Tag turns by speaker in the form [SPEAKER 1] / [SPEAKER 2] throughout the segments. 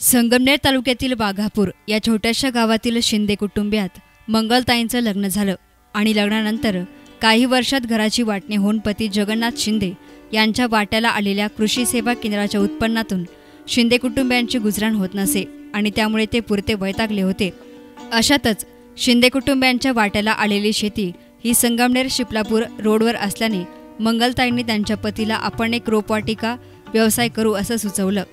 [SPEAKER 1] संगमनेर तालुक्यातील वाघापूर या छोट्याशा गावातील शिंदे कुटुंबियात मंगलताईंचं लग्न झालं आणि लग्नानंतर काही वर्षात घराची वाटणी होऊन पती जगन्नाथ शिंदे यांच्या वाट्याला आलेल्या कृषी सेवा केंद्राच्या उत्पन्नातून शिंदे कुटुंबियांची गुजराण होत नसे आणि त्यामुळे ते पुरते वैतागले होते। अशातच शिंदे कुटुंबियांच्या वाट्याला आलेली शेती ही संगमनेर शिपलापूर रोडवर असल्याने मंगलताईंनी त्यांच्या पतीला आपण एक रोपवाटिका व्यवसाय करू असं सुचवलं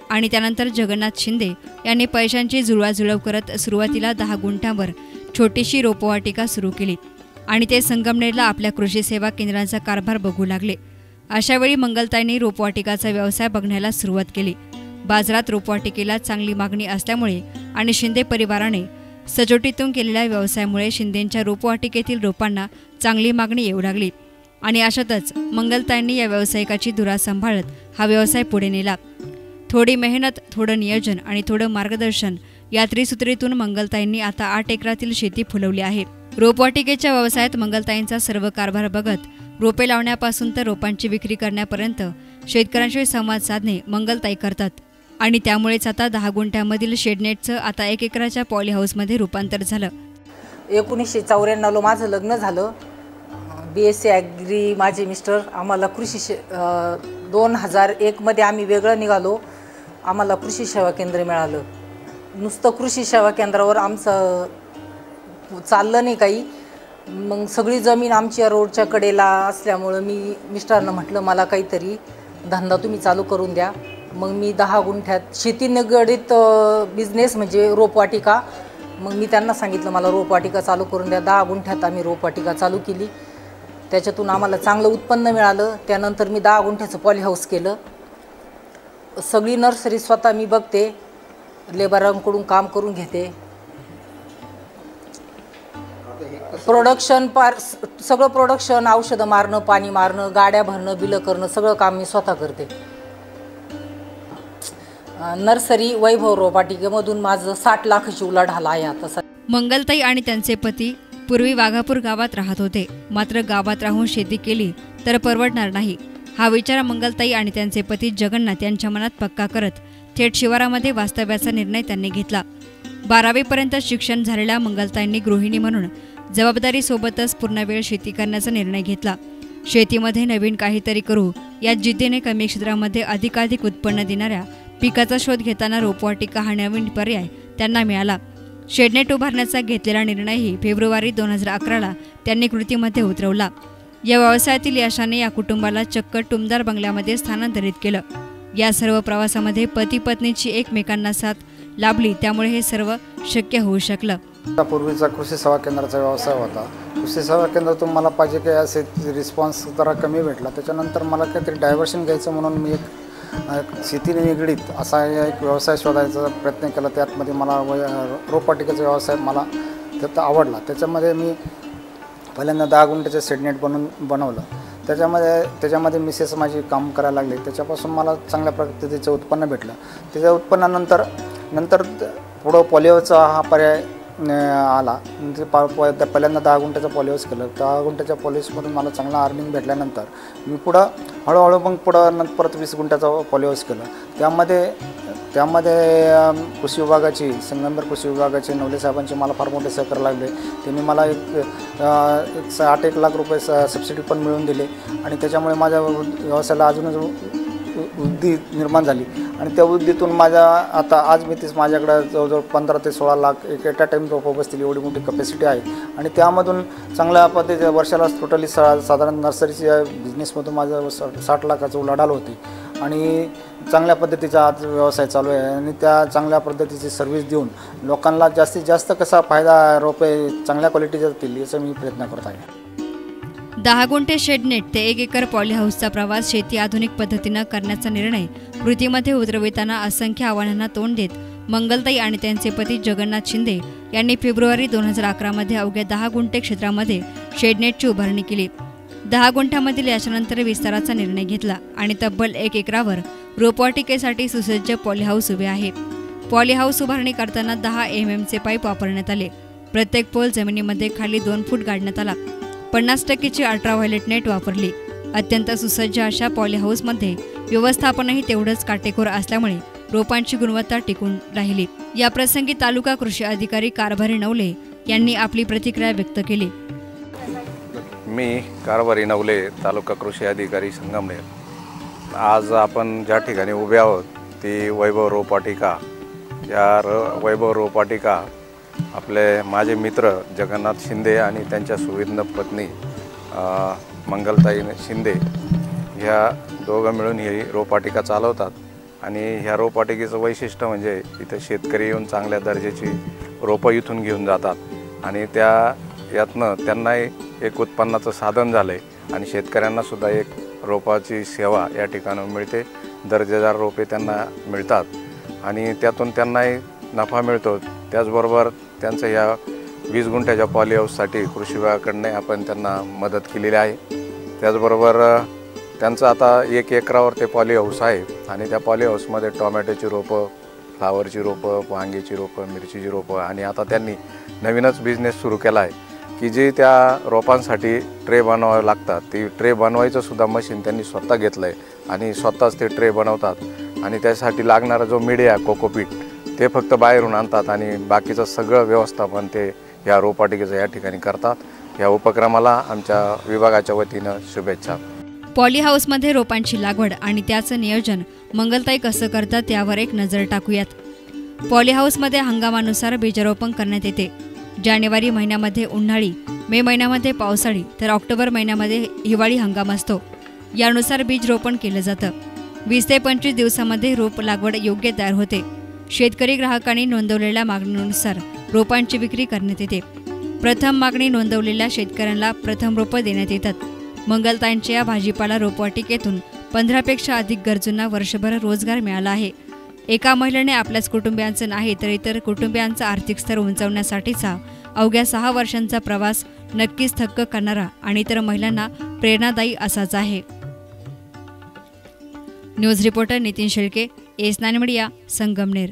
[SPEAKER 1] आणि त्यानंतर जगन्नाथ शिंदे यांनी पैशांची जुळवाजुळव करत सुरुवातीला 10 गुंठ्यांवर छोटीशी रोपवाटिका सुरू केली आणि ते संगमनेरला आपल्या कृषी सेवा केंद्राचा कारभार बघू लागले। अशावेळी मंगलताईंनी रोपवाटिकाचा व्यवसाय बघण्याला सुरुवात केली। बाजारात रोपवाटिकेला चांगली मागणी असल्यामुळे आणि शिंदे परिवाराने सजोटीतून केलेल्या व्यवसायामुळे शिंदेंच्या रोपवाटिकेतील रोपांना चांगली मागणी येऊ लागली आणि अशातच मंगलताईंनी या व्यावसायिकाची धुरा सांभाळत हा व्यवसाय पुढे नेला। थोडी मेहनत, थोडं नियोजन आणि थोडं मार्गदर्शन या त्रिसूत्रीतून मंगलताईंनी आता 8 एकरातील शेती फुलवली आहे। रोपवाटिकेच्या व्यवसायात मंगलताईंचा सर्व कारभार बघत रोपे लावण्यापासून तर रोपांची विक्री करण्यापर्यंत शेतकऱ्यांशी संवाद साधणे मंगलताई करतात आणि त्यामुळेच आता 10 गुंठ्यांमधील शेडनेटचं आता 1 एकराच्या पॉली हाऊसमध्ये रूपांतर झालं।
[SPEAKER 2] 1994 माझं लग्न झालं। BSc ॲग्री माझे मिस्टर। आम्हाला कृषी 2001 मध्ये आम्ही वेगळं निघालो। आम्हाला कृषी सेवा केंद्र मिळालं। नुसतं कृषी सेवा केंद्रावर आमचं चाललं नाही काही। मग सगळी जमीन आमच्या रोडच्या कडेला असल्यामुळं मी मिस्टरांना म्हटलं मला काहीतरी धंदा तुम्ही चालू करून द्या। मग मी 10 गुंठ्यात शेती निगडीत बिझनेस म्हणजे रोपवाटिका। मग मी त्यांना सांगितलं मला रोपवाटिका चालू करून द्या। 10 गुंठ्यात आम्ही रोपवाटिका चालू केली। त्याच्यातून आम्हाला चांगलं उत्पन्न मिळालं। त्यानंतर मी 10 गुंठ्याचं पॉली हाऊस केलं। सगळी नर्सरी स्वतः मी बघते, लेबरांकडून काम करून घेते। प्रोडक्शन सगळं प्रोडक्शन, औषधं मारणं, पाणी मारणं, गाड्या भरणं, बिलं करणं सगळं काम मी स्वतः करते। नर्सरी वैभव रोपवाटिकेमधून माझं 60 लाखाची उलाढाल आहे आता।
[SPEAKER 1] मंगलताई आणि त्यांचे पती पूर्वी वाघापूर गावात राहत होते, मात्र गावात राहून शेती केली तर परवडणार नाही हा विचार मंगलताई आणि त्यांचे पती जगन्नाथ यांच्या मनात पक्का करत थेट शिवारामध्ये वास्तव्याचा निर्णय त्यांनी घेतला। 12वी पर्यंत शिक्षण झालेल्या मंगलताईंनी गृहिणी म्हणून जबाबदारीसोबतच पूर्णवेळ शेती करण्याचा निर्णय घेतला। शेतीमध्ये नवीन काहीतरी करू या जिद्दीने कमी क्षेत्रामध्ये अधिकाधिक उत्पन्न देणाऱ्या पिकाचा शोध घेताना रोपवाटिका हा नवीन पर्याय त्यांना मिळाला। शेडनेट उभारण्याचा घेतलेला निर्णयही फेब्रुवारी 2011ला त्यांनी कृतीमध्ये उतरवला। या व्यवसायातील यशाने या कुटुंबाला चक्क टुमदार बंगल्यामध्ये स्थानांतरित केलं। या सर्व प्रवासामध्ये पती पत्नीची एकमेकांना साथ लाभली, त्यामुळे हे सर्व शक्य होऊ शकलं।
[SPEAKER 3] पूर्वीचा कृषी सेवा केंद्राचा व्यवसाय होता। कृषी सेवा केंद्रातून मला पाहिजे काही असे रिस्पॉन्स जरा कमी भेटला। त्याच्यानंतर मला काहीतरी डायव्हर्शन घ्यायचं म्हणून मी एक शेतीने निगडीत असा एक व्यवसाय शोधायचा प्रयत्न केला। त्यातमध्ये मला रोपवाटिकेचा व्यवसाय मला त्यात आवडला। त्याच्यामध्ये मी पहिल्यांदा 10 गुंठ्याचं शेडनेट बनवलं। त्याच्यामध्ये मिसेस माझी काम करायला लागली। त्याच्यापासून मला चांगल्या पद्धतीचं उत्पन्न भेटलं। त्याच्या उत्पन्नानंतर पुढं पॉलिओचा हा पर्याय आला। पहिल्यांदा 10 गुंठ्याचं पॉलिओस केलं। 10 गुंठ्याच्या पॉलिओसमधून मला चांगला अर्निंग भेटल्यानंतर मी पुढं हळूहळू मग परत 20 गुंठ्याचा पॉलिओस केलं। त्यामध्ये कृषी विभागाची संगमनेर कृषी विभागाचे नवले साहेबांचे मला फार मोठे सहकार्य लागले। त्यांनी मला एक 8 लाख रुपये सबसिडी पण मिळवून दिले आणि त्याच्यामुळे माझ्या व्यवसायाला अजूनच वृद्धी निर्माण झाली आणि त्या वृद्धीतून आता आज मी माझ्याकडे जवळजवळ 15 ते 16 लाख एट अ टाईम रोपं बसतील एवढी मोठी कपॅसिटी आहे आणि त्यामधून चांगल्या पद्धतीच्या वर्षाला टोटली साधारण नर्सरीच्या बिझनेसमधून माझं 60 लाखाचं उलाढाल होती आणि चांगल्या पद्धतीचा आज व्यवसाय चालू आहे आणि त्या चांगल्या पद्धतीची सर्व्हिस देऊन लोकांना जास्तीत जास्त कसा फायदा रोपे चांगल्या क्वालिटीचे देतील याचा मी प्रयत्न करत आहे।
[SPEAKER 1] 10 गुंठे शेडनेट ते 1 एकर पॉली हाऊसचा प्रवास शेती आधुनिक पद्धतीनं करण्याचा निर्णय कृतीमध्ये उतरविताना असंख्य आव्हानांना तोंड देत मंगलताई आणि त्यांचे पती जगन्नाथ शिंदे यांनी फेब्रुवारी 2011 मध्ये अवघ्या 10 गुंठे क्षेत्रामध्ये शेडनेटची उभारणी केली। 10 गुंठ्यामधील याच्यानंतर विस्ताराचा निर्णय घेतला आणि तब्बल 1 एकरावर रोपवाटिकेसाठी सुसज्ज पॉली हाऊस उभे आहे। पॉली हाऊस उभारणी करताना 10 mmचे पाईप वापरण्यात आले। प्रत्येक पोल जमिनीमध्ये खाली 2 फूट गाडण्यात आला। 50% अल्ट्राव्हायोलेट नेट वापरली। अत्यंत सुसज्ज अशा पॉली हाऊसमध्ये व्यवस्थापनही तेवढंच काटेकोर असल्यामुळे रोपांची गुणवत्ता टिकून राहिली। या प्रसंगी तालुका कृषी अधिकारी कारभारी नवले यांनी आपली प्रतिक्रिया व्यक्त केली।
[SPEAKER 4] मी कारभारी नवले, तालुका कृषी अधिकारी संगमनेर। आज आपण ज्या ठिकाणी उभे आहोत ती वैभव रोपवाटिका। या वैभव रोपवाटिका आपले माझे मित्र जगन्नाथ शिंदे आणि त्यांच्या सुविद्य पत्नी मंगलताई शिंदे ह्या दोघं मिळून ही रोपवाटिका चालवतात। आणि ह्या रोपवाटिकेचं वैशिष्ट्य म्हणजे इथे शेतकरी येऊन चांगल्या दर्जाची रोपं इथून घेऊन जातात आणि यातनं त्यांनाही एक उत्पन्नाचं साधन झालं आहे आणि शेतकऱ्यांनासुद्धा एक रोपाची सेवा या ठिकाणी मिळते। दर्जेदार रोपे त्यांना मिळतात आणि त्यातून त्यांनाही नफा मिळतो। त्याचबरोबर त्यांचं या 20 गुंठ्याच्या पॉली हाऊससाठी कृषी विभागाकडून आपण त्यांना मदत केलेली आहे। त्याचबरोबर त्यांचं आता 1 एकरावर ते पॉली हाऊस आहे आणि त्या पॉली हाऊसमध्ये टोमॅटोची रोपं, फ्लावरची रोपं, वांग्याची रोपं, मिरचीची रोपं आणि आता त्यांनी नवीनच बिझनेस सुरू केला आहे की जे त्या रोपांसाठी ट्रे बनवावे लागतात। ती ट्रे बनवायचं सुद्धा मशीन त्यांनी स्वतः घेतलं आहे आणि स्वतःच ते ट्रे बनवतात आणि त्यासाठी लागणारा जो मीडिया कोकोपीट ते फक्त बाहेरून आणतात आणि बाकीचं सगळं व्यवस्थापन ते या रोपवाटिकेचं या ठिकाणी करतात। या उपक्रमाला आमच्या विभागाच्या वतीनं शुभेच्छा।
[SPEAKER 1] पॉली हाऊसमध्ये रोपांची लागवड आणि त्याचं नियोजन मंगलताई कसं करतात यावर एक नजर टाकूयात। पॉली हाऊसमध्ये हंगामानुसार बीजारोपण करण्यात येते। जानेवारी महिन्यामध्ये उन्हाळी, मे महिन्यामध्ये पावसाळी तर ऑक्टोबर महिन्यामध्ये हिवाळी हंगाम असतो। यानुसार बीज रोपण केलं जातं। 20 ते 25 दिवसामध्ये रोप लागवड योग्य तयार होते। शेतकरी ग्राहकांनी नोंदवलेल्या मागणीनुसार रोपांची विक्री करण्यात येते। प्रथम मागणी नोंदवलेल्या शेतकऱ्यांना प्रथम रोपं देण्यात येतात। मंगलताईंच्या या भाजीपाला रोपवाटिकेतून 15पेक्षा अधिक गरजूंना वर्षभर रोजगार मिळाला आहे। एका महिलेने आपल्याच कुटुंबियांचं नाही तर इतर कुटुंबियांचं आर्थिक स्तर उंचावण्यासाठीचा अवघ्या 6 वर्षांचा प्रवास नक्कीच थक्क करणारा आणि इतर महिलांना प्रेरणादायी असाच आहे। न्यूज रिपोर्टर नितीन शेळके, एस9 मीडिया, संगमनेर।